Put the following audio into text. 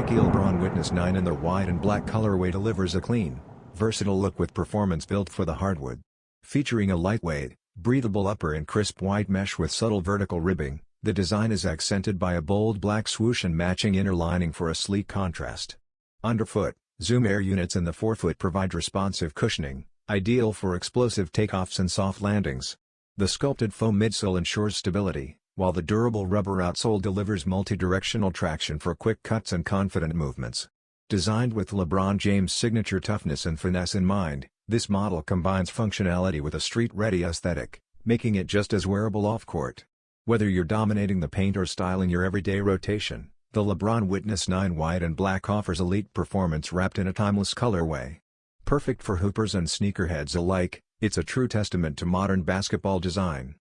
Nike LeBron Witness 9 in the white and black colorway delivers a clean, versatile look with performance built for the hardwood. Featuring a lightweight, breathable upper and crisp white mesh with subtle vertical ribbing, the design is accented by a bold black swoosh and matching inner lining for a sleek contrast. Underfoot, Zoom air units in the forefoot provide responsive cushioning, ideal for explosive takeoffs and soft landings. The sculpted foam midsole ensures stability, while the durable rubber outsole delivers multi-directional traction for quick cuts and confident movements. Designed with LeBron James' signature toughness and finesse in mind, this model combines functionality with a street-ready aesthetic, making it just as wearable off-court. Whether you're dominating the paint or styling your everyday rotation, the LeBron Witness 9 white and black offers elite performance wrapped in a timeless colorway. Perfect for hoopers and sneakerheads alike, it's a true testament to modern basketball design.